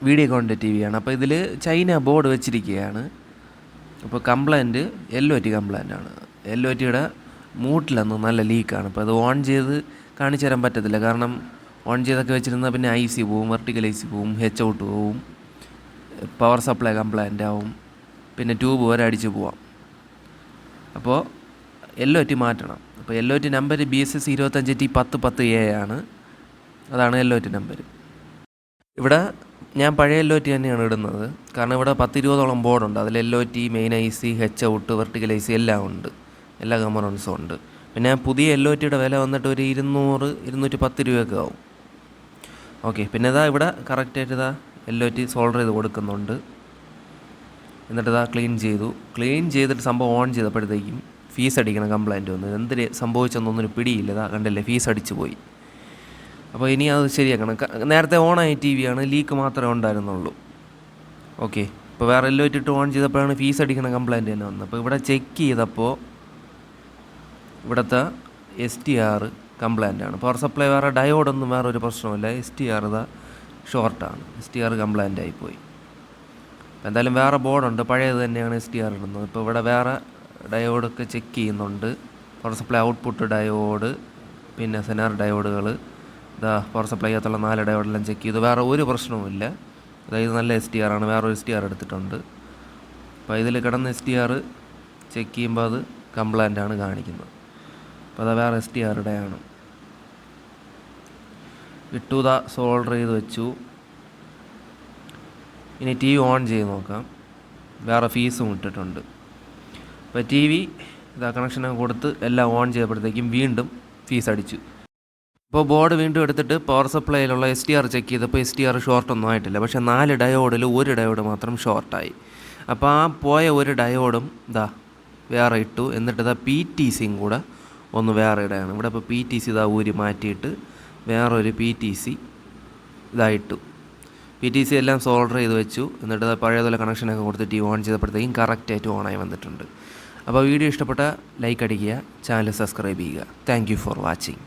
വീഡിയോകോണിൻ്റെ T വിയാണ്. അപ്പോൾ ഇതിൽ China board വെച്ചിരിക്കുകയാണ്. അപ്പോൾ കംപ്ലൈൻറ്റ് LOT കംപ്ലൈൻ്റാണ്. LOTയുടെ മൂട്ടിലൊന്നും നല്ല ലീക്കാണ്. അപ്പോൾ അത് ഓൺ ചെയ്ത് കാണിച്ചു തരാൻ പറ്റത്തില്ല. കാരണം ഓൺ ചെയ്തൊക്കെ വെച്ചിരുന്നാൽ പിന്നെ IC പോവും, വെർട്ടിക്കൽ IC പോവും, HOUT പോവും, പവർ സപ്ലൈ കംപ്ലൈൻ്റ് ആവും, പിന്നെ ട്യൂബ് വരെ അടിച്ച് പോവാം. അപ്പോൾ LOT മാറ്റണം. അപ്പോൾ LOT നമ്പർ BSS 25T1010A ആണ്. അതാണ് LOT നമ്പർ. ഇവിടെ ഞാൻ പഴയ LOT തന്നെയാണ് ഇടുന്നത്. കാരണം ഇവിടെ 10-20ഓളം ബോർഡുണ്ട്. അതിൽ LOT, main IC, HOUT, vertical IC എല്ലാം ഉണ്ട്. എല്ലാ കമ്പോണൻസും ഉണ്ട്. പിന്നെ പുതിയ LOTയുടെ വില വന്നിട്ട് ഒരു 200-210 രൂപയൊക്കെ ആവും. ഓക്കെ, പിന്നെ ഇതാ ഇവിടെ കറക്റ്റായിട്ട് ഇതാ LOT സോൾഡർ ചെയ്ത് കൊടുക്കുന്നുണ്ട്. എന്നിട്ട് ഇതാ ക്ലീൻ ചെയ്തിട്ട് സംഭവം ഓൺ ചെയ്തപ്പോഴത്തേക്കും ഫീസ് അടിക്കണം കംപ്ലൈൻറ്റ് വന്നു. എന്തിന് സംഭവിച്ചെന്നൊന്നും പിടിയില്ല. ഇതാ കണ്ടില്ലേ, ഫീസ് അടിച്ച് പോയി. അപ്പോൾ ഇനി അത് ശരിയാക്കണം. നേരത്തെ ഓണായ TV ആണ്, ലീക്ക് മാത്രമേ ഉണ്ടായിരുന്നുള്ളൂ. ഓക്കെ, ഇപ്പോൾ വേറെ LOT ഇട്ട് ഓൺ ചെയ്തപ്പോഴാണ് ഫീസ് അടിക്കണ കംപ്ലൈൻറ്റ് തന്നെ വന്നത്. അപ്പോൾ ഇവിടെ ചെക്ക് ചെയ്തപ്പോൾ ഇവിടുത്തെ STR കംപ്ലൈൻ്റാണ്. പവർ സപ്ലൈ വേറെ ഡയോഡൊന്നും വേറെ ഒരു പ്രശ്നമില്ല. STR ഇതാ ഷോർട്ടാണ്. STR കംപ്ലൈൻ്റ് ആയിപ്പോയി. എന്തായാലും വേറെ ബോർഡുണ്ട്, പഴയത് തന്നെയാണ് STR ഇടുന്നത്. ഇപ്പോൾ ഇവിടെ വേറെ ഡയോഡൊക്കെ ചെക്ക് ചെയ്യുന്നുണ്ട്. പവർ സപ്ലൈ ഔട്ട്പുട്ട് ഡയോഡ്, പിന്നെ സെനാർ ഡയോഡുകൾ, ഇതാ പവർ സപ്ലൈ അകത്തുള്ള 4 ഡയോഡെല്ലാം ചെക്ക് ചെയ്തു. വേറെ ഒരു പ്രശ്നവുമില്ല. അതായത് നല്ല STR ആണ്. വേറൊരു STR എടുത്തിട്ടുണ്ട്. അപ്പോൾ ഇതിൽ കിടന്ന STR ചെക്ക് ചെയ്യുമ്പോൾ അത് കംപ്ലൈൻ്റാണ് കാണിക്കുന്നത്. അപ്പോൾ അത് വേറെ STRയുടെയാണ്. ഇട്ടുതാ സോൾഡർ ചെയ്ത് വെച്ചു. ഇനി TV ഓൺ ചെയ്ത് നോക്കാം. വേറെ ഫീസും ഇട്ടിട്ടുണ്ട്. അപ്പോൾ TV ഇതാ കണക്ഷനൊക്കെ കൊടുത്ത് എല്ലാം ഓൺ ചെയ്തപ്പോഴത്തേക്കും വീണ്ടും ഫീസ് അടിച്ചു. അപ്പോൾ ബോർഡ് വീണ്ടും എടുത്തിട്ട് പവർ സപ്ലൈയിലുള്ള STR ചെക്ക് ചെയ്തപ്പോൾ STR ഷോർട്ടൊന്നും ആയിട്ടില്ല. പക്ഷേ 4 ഡയോഡിൽ ഒരു ഡയോഡ് മാത്രം ഷോർട്ടായി. അപ്പോൾ ആ പോയ ഒരു ഡയോഡും ഇതാ വേറെ ഇട്ടു. എന്നിട്ട് ഇതാ PTCയും കൂടെ ഒന്ന് വേറെ ഇടയാണ്. ഇവിടെ ഇപ്പോൾ PTC ഇതാ ഊരി മാറ്റിയിട്ട് വേറൊരു PTC ഇതായിട്ടു. PTC എല്ലാം സോൾഡർ ചെയ്ത് വെച്ചു. എന്നിട്ട് പഴയതുപോലെ കണക്ഷനൊക്കെ കൊടുത്ത് TV ഓൺ ചെയ്തപ്പോഴത്തേക്കും കറക്റ്റായിട്ട് ഓണായി വന്നിട്ടുണ്ട്. അപ്പോൾ വീഡിയോ ഇഷ്ടപ്പെട്ട ലൈക്ക് അടിക്കുക, ചാനൽ സബ്സ്ക്രൈബ് ചെയ്യുക. Thank you for watching.